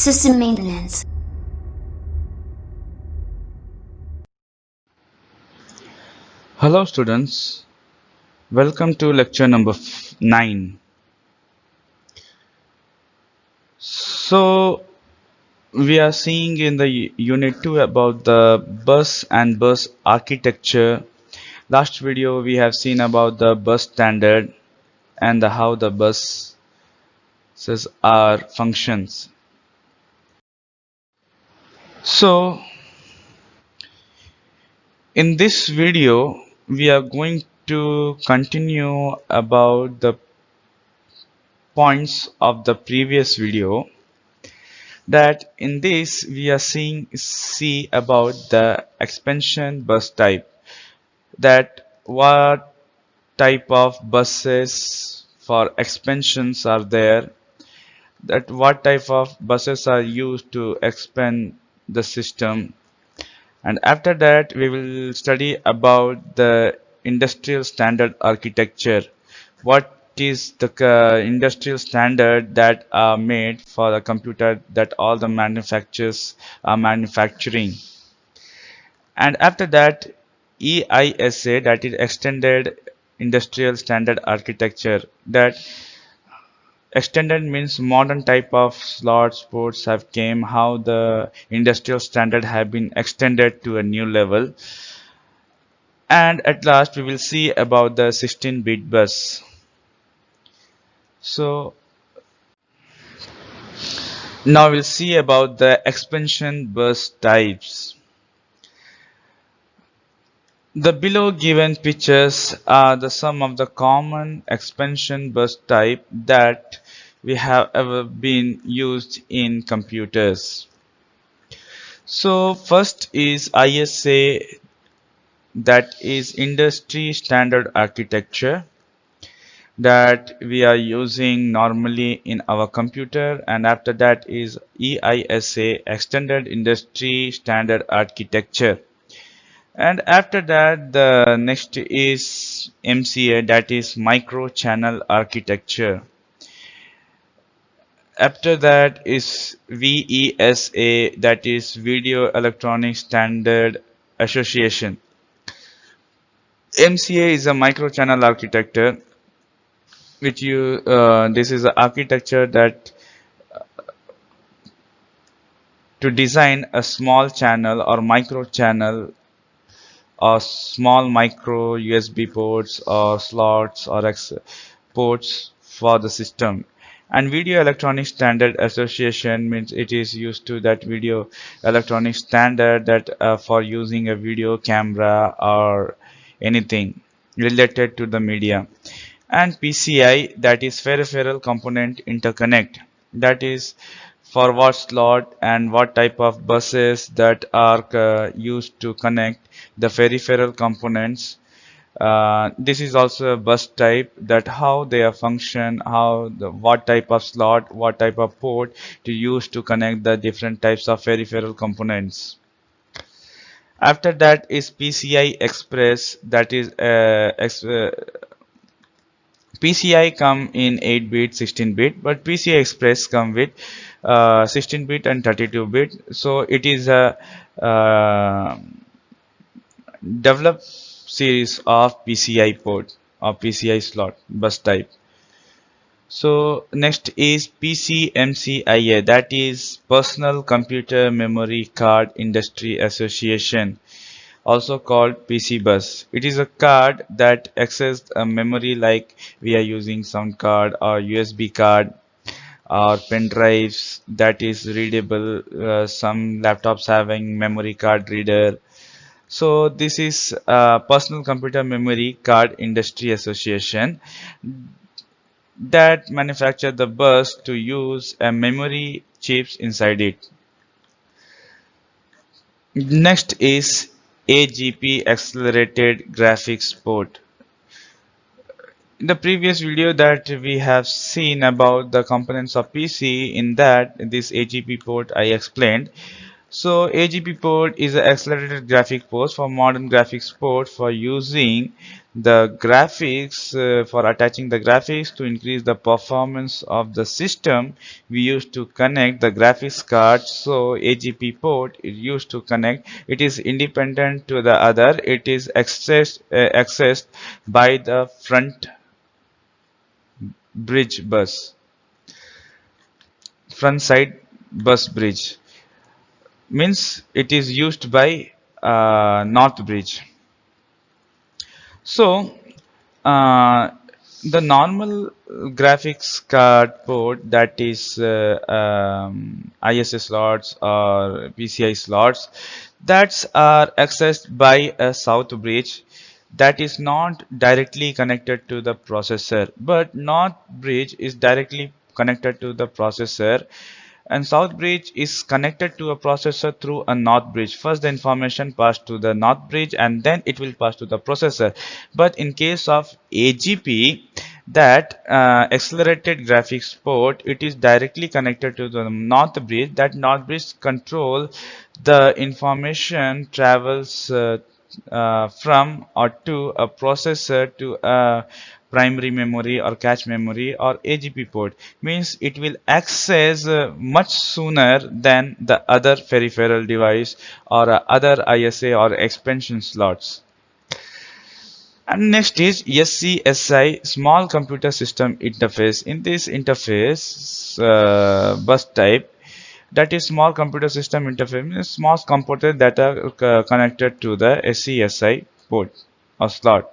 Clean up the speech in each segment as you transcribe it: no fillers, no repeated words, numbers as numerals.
System maintenance. Hello students, welcome to lecture number 9. So we are seeing in the unit 2 about the bus and bus architecture. Last video we have seen about the bus standard and how the buses are functions. So in this video we are going to continue about the points of the previous video, that in this we are see about the expansion bus type, that what type of buses for expansions are there, that what type of buses are used to expand the system, and after that we will study about the industrial standard architecture. What is the industrial standard that are made for the computer that all the manufacturers are manufacturing? And after that, EISA, that is extended industrial standard architecture. That extended means modern type of slots ports have came, how the industrial standard have been extended to a new level. And at last we will see about the 16-bit bus. So now we'll see about the expansion bus types. The below given pictures are the sum of the common expansion bus type that we have ever been used in computers. So first is ISA, that is industry standard architecture, that we are using normally in our computer, and after that is EISA, extended industry standard architecture, and after that the next is MCA, that is micro channel architecture. After that is VESA, that is Video Electronic Standard Association. MCA is a micro channel architecture, which this is the architecture that to design a small channel or micro channel or small micro USB ports or slots or ports for the system. And Video Electronic Standard Association means it is used to that video electronic standard that for using a video camera or anything related to the media. And PCI, that is peripheral component interconnect, that is for what slot and what type of buses that are used to connect the peripheral components. This is also a bus type, that how they are function, what type of slot, what type of port to use to connect the different types of peripheral components. After that is PCI Express, that is PCI come in 8-bit, 16-bit, but PCI Express come with 16-bit and 32-bit. So it is a developed series of PCI port or PCI slot bus type. So next is PCMCIA, that is Personal Computer Memory Card Industry Association, also called PC bus. It is a card that accesses a memory, like we are using sound card or USB card or pen drives that is readable. Some laptops having memory card reader. So this is Personal Computer Memory Card Industry Association that manufacture the bus to use a memory chips inside it. Next is AGP, Accelerated Graphics Port. In the previous video that we have seen about the components of PC, in that this AGP port I explained So AGP port is an accelerated graphic port for modern graphics port for using the graphics for attaching the graphics to increase the performance of the system. We used to connect the graphics card. So AGP port is used to connect. It is independent to the other. It is accessed by the bridge bus, front side bus bridge. Means it is used by north bridge. So uh, the normal graphics card port, that is ISA slots or PCI slots, that are accessed by a south bridge that is not directly connected to the processor, but north bridge is directly connected to the processor, and south bridge is connected to a processor through a north bridge. First the information passed to the north bridge and then it will pass to the processor. But in case of AGP, that accelerated graphics port, it is directly connected to the north bridge. That north bridge control the information travels from or to a processor to a primary memory or cache memory or AGP port. Means it will access much sooner than the other peripheral device or other ISA or expansion slots. And next is SCSI, Small Computer System Interface. In this interface bus type, that is small computer system interface, means small components that are connected to the SCSI port or slot.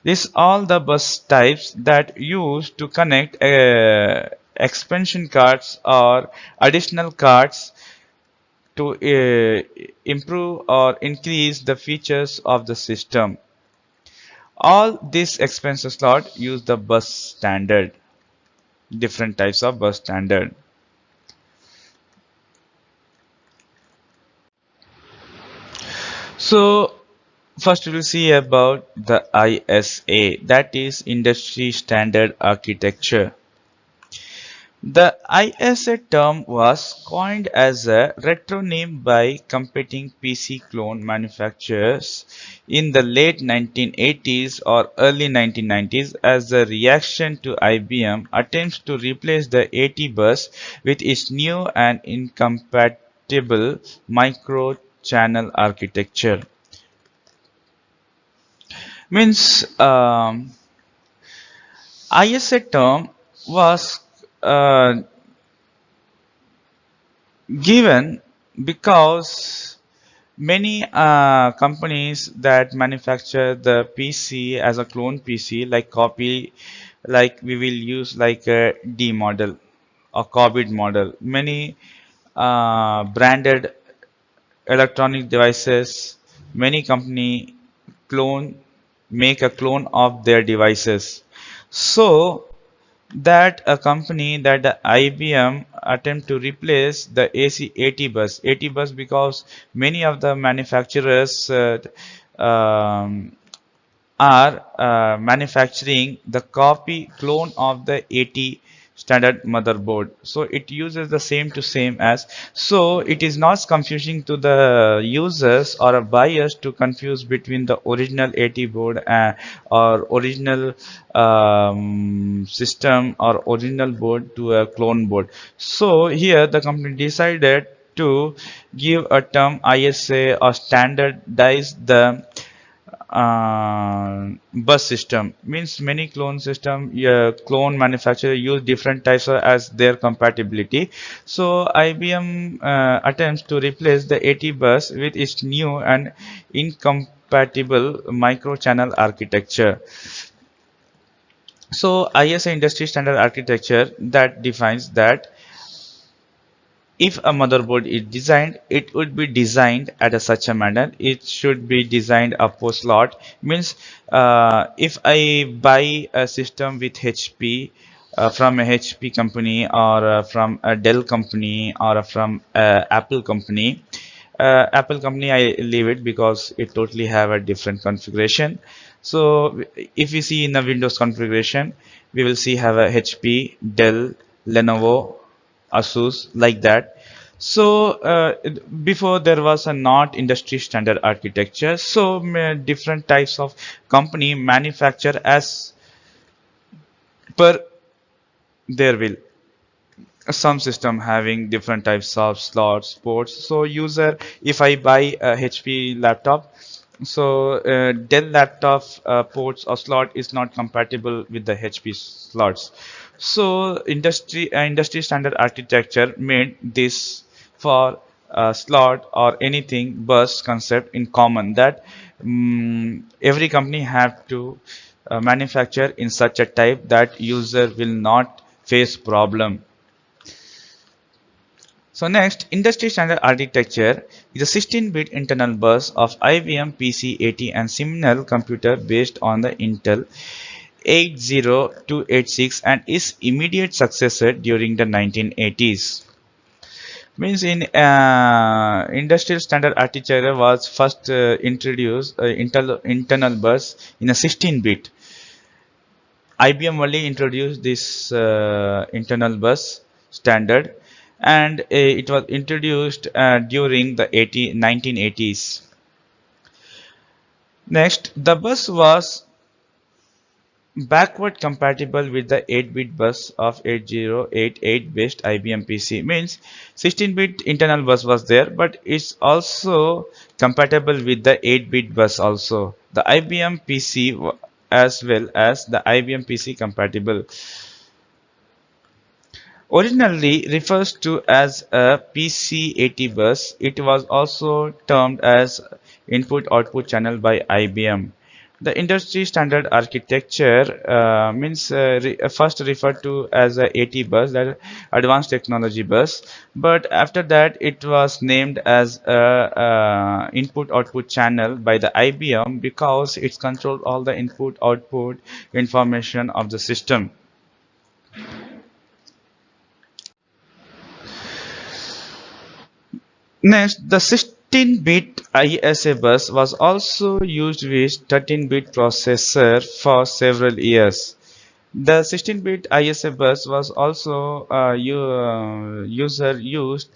These all the bus types that use to connect expansion cards or additional cards to improve or increase the features of the system. All these expansion slot use the bus standard, different types of bus standard. So first we will see about the ISA, that is Industry Standard Architecture. The ISA term was coined as a retronym by competing PC clone manufacturers in the late 1980s or early 1990s as a reaction to IBM attempts to replace the AT bus with its new and incompatible micro-channel architecture. Means ISA term was given because many companies that manufacture the PC as a clone PC, like copy, like we will use like a D model or COVID model. Many branded electronic devices, many company clone make a clone of their devices. So that a company that the IBM attempt to replace the AT bus, because many of the manufacturers are manufacturing the copy clone of the AT standard motherboard, so it uses the same to same as, so it is not confusing to the users or buyers to confuse between the original AT board or original system or original board to a clone board. So here the company decided to give a term ISA or standardize the bus system. Means many clone system, clone manufacturer use different types as their compatibility. So IBM attempts to replace the AT bus with its new and incompatible micro channel architecture. So ISA industry standard architecture that defines that if a motherboard is designed, it would be designed at such a manner. It should be designed a post slot. Means if I buy a system with HP from a HP company or from a Dell company or from a Apple company, Apple company I leave it because it totally have a different configuration. So if we see in the Windows configuration, we will see have a HP, Dell, Lenovo, Asus, like that. So before there was a not industry standard architecture, so different types of company manufacture as per their will. Some system having different types of slots ports. So user, if I buy a HP laptop, so Dell laptop ports or slot is not compatible with the HP slots. So industry standard architecture made this for slot or anything bus concept in common, that every company have to manufacture in such a type that user will not face problem. So next, industry standard architecture is a 16-bit internal bus of IBM PC-80 and similar computer based on the Intel 80286 and its immediate successor during the 1980s. Means in industrial standard architecture was first introduced internal bus in a 16-bit. IBM only introduced this internal bus standard, and it was introduced during the 1980s. Next, the bus was backward compatible with the 8-bit bus of 8088 based IBM PC. Means 16-bit internal bus was there, but it's also compatible with the 8-bit bus also. The IBM PC as well as the IBM PC compatible. Originally refers to as a PC-80 bus, it was also termed as input-output channel by IBM. The industry standard architecture means first referred to as a 80 bus, that advanced technology bus, but after that it was named as a input-output channel by the IBM because it controlled all the input-output information of the system. Next, the 16-bit ISA bus was also used with 13-bit processor for several years. The 16-bit ISA bus was also user used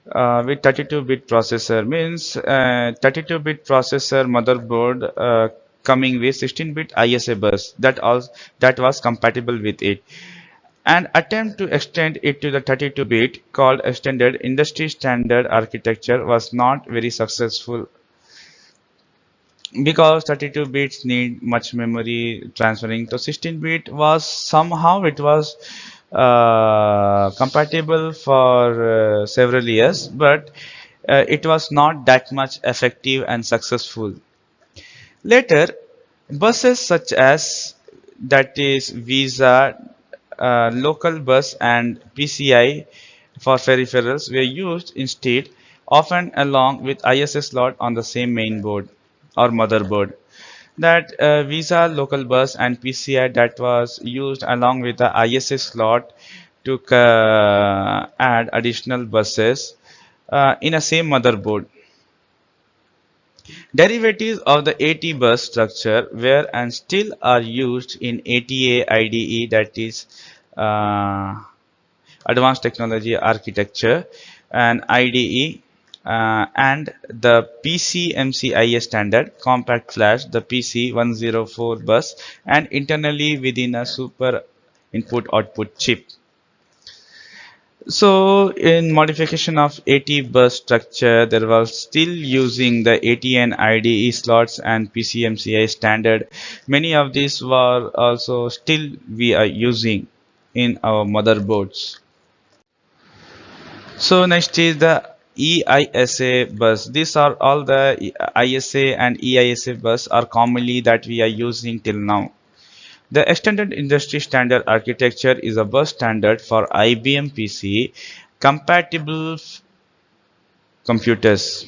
with 32-bit processor. Means 32-bit processor motherboard coming with 16-bit ISA bus that was compatible with it. An attempt to extend it to the 32-bit, called extended industry standard architecture, was not very successful because 32 bits need much memory. Transferring to 16-bit was somehow it was compatible for several years, but it was not that much effective and successful. Later, buses such as that is Visa, local bus and PCI for peripherals were used instead, often along with ISA slot on the same main board or motherboard. That Visa local bus and PCI that was used along with the ISA slot to add additional buses in a same motherboard. Derivatives of the AT bus structure were and still are used in ATA IDE, that is Advanced Technology Architecture, and IDE, and the PCMCIA standard, Compact Flash, the PC104 bus, and internally within a super input output chip. So in modification of AT bus structure, there was still using the ATN IDE slots and PCMCI standard. Many of these were also still we are using in our motherboards. So next is the EISA bus. These are all the ISA and EISA bus are commonly that we are using till now. The Extended Industry Standard Architecture is a bus standard for IBM PC compatible computers.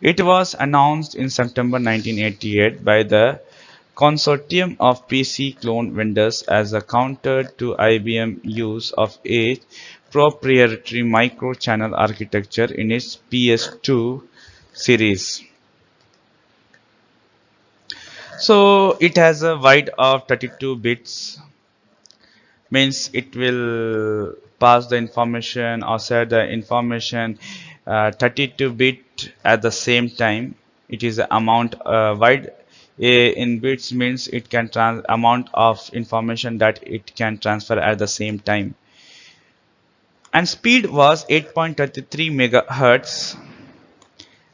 It was announced in September 1988 by the consortium of PC clone vendors as a counter to IBM use of a proprietary micro-channel architecture in its PS2 series. So it has a wide of 32 bits. means it will pass the information or share the information 32 bit at the same time. It is the amount wide in bits means it can amount of information that it can transfer at the same time, and speed was 8.33 megahertz,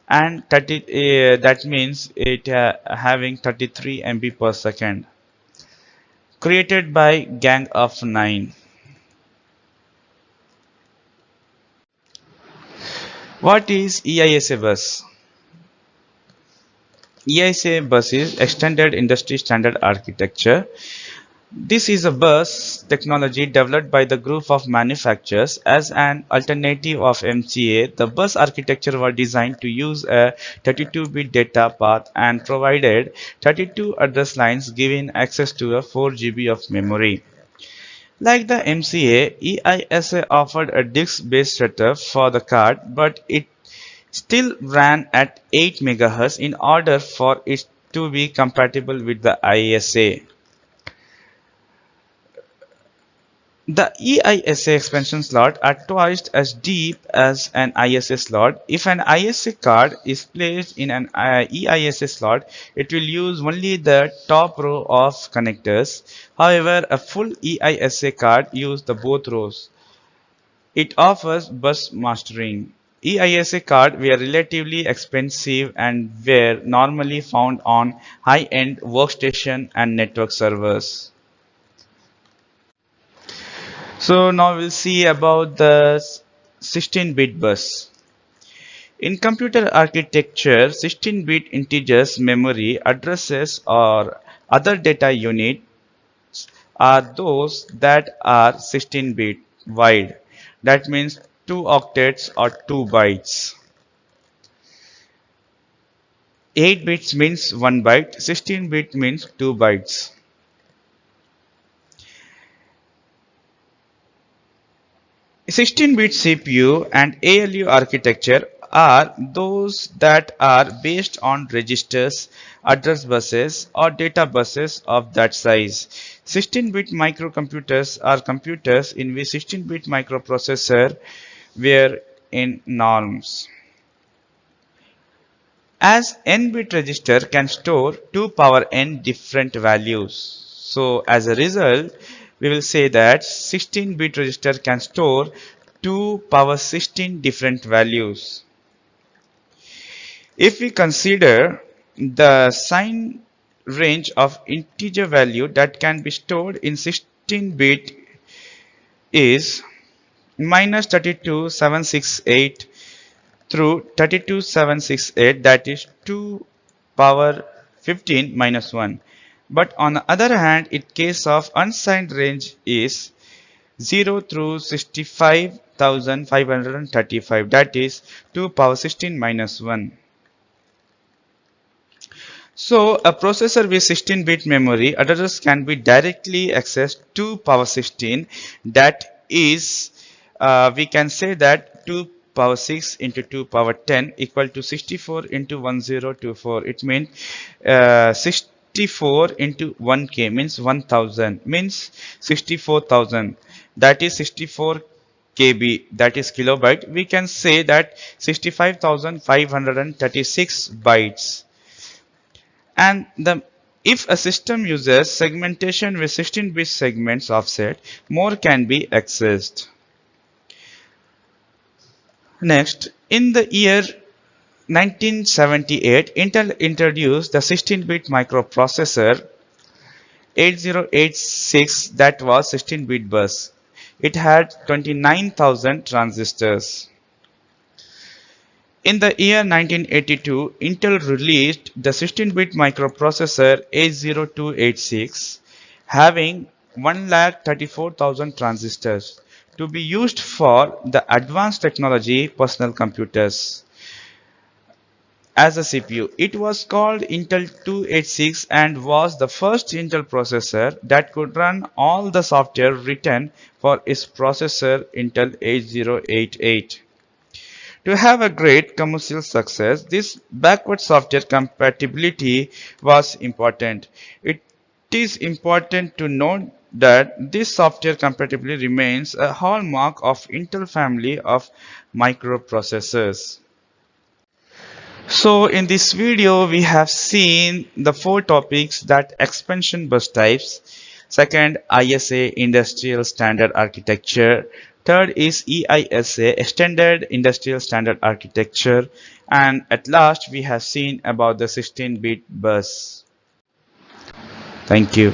and 30 that means it having 33 MB per second, created by Gang of Nine. What is EISA bus? EISA bus is Extended Industry Standard Architecture. This is a bus technology developed by the group of manufacturers as an alternative of MCA. The bus architecture was designed to use a 32-bit data path and provided 32 address lines giving access to a 4 GB of memory. Like the MCA, EISA offered a disk-based setup for the card, but it still ran at 8 MHz in order for it to be compatible with the ISA. The EISA expansion slots are twice as deep as an ISA slot. If an ISA card is placed in an EISA slot, it will use only the top row of connectors. However, a full EISA card uses the both rows. It offers bus mastering. EISA cards were relatively expensive and were normally found on high-end workstation and network servers. So now we'll see about the 16-bit bus. In computer architecture, 16-bit integers memory addresses or other data units are those that are 16-bit wide. That means 2 octets or 2 bytes. 8 bits means 1 byte, 16 bit means 2 bytes. A 16-bit CPU and ALU architecture are those that are based on registers, address buses, or data buses of that size. 16-bit microcomputers are computers in which 16-bit microprocessor were in norms. As n-bit register can store 2 power n different values. So as a result, we will say that 16-bit register can store 2 power 16 different values. If we consider the sign range of integer value that can be stored in 16-bit is minus 32768 through 32768, that is 2 power 15 minus 1. But on the other hand, in case of unsigned range is 0 through 65,535, that is 2 power 16 minus 1. So a processor with 16-bit memory address can be directly accessed 2 power 16, that is we can say that 2 power 6 into 2 power 10 equal to 64 into 1024. It means 64 into 1k means 1000 means 64,000, that is 64 KB, that is kilobyte. We can say that 65,536 bytes. And if a system uses segmentation with 16-bit segments offset, more can be accessed. Next, in the year 1978, Intel introduced the 16-bit microprocessor 8086, that was 16-bit bus. It had 29,000 transistors. In the year 1982, Intel released the 16-bit microprocessor 80286 having 134,000 transistors to be used for the advanced technology personal computers. As a CPU, it was called Intel 286 and was the first Intel processor that could run all the software written for its processor Intel 8088. To have a great commercial success, this backward software compatibility was important. It is important to note that this software compatibility remains a hallmark of Intel family of microprocessors. So in this video we have seen the four topics: that expansion bus types, second ISA industrial standard architecture, third is EISA extended industrial standard architecture, and at last we have seen about the 16-bit bus. Thank you.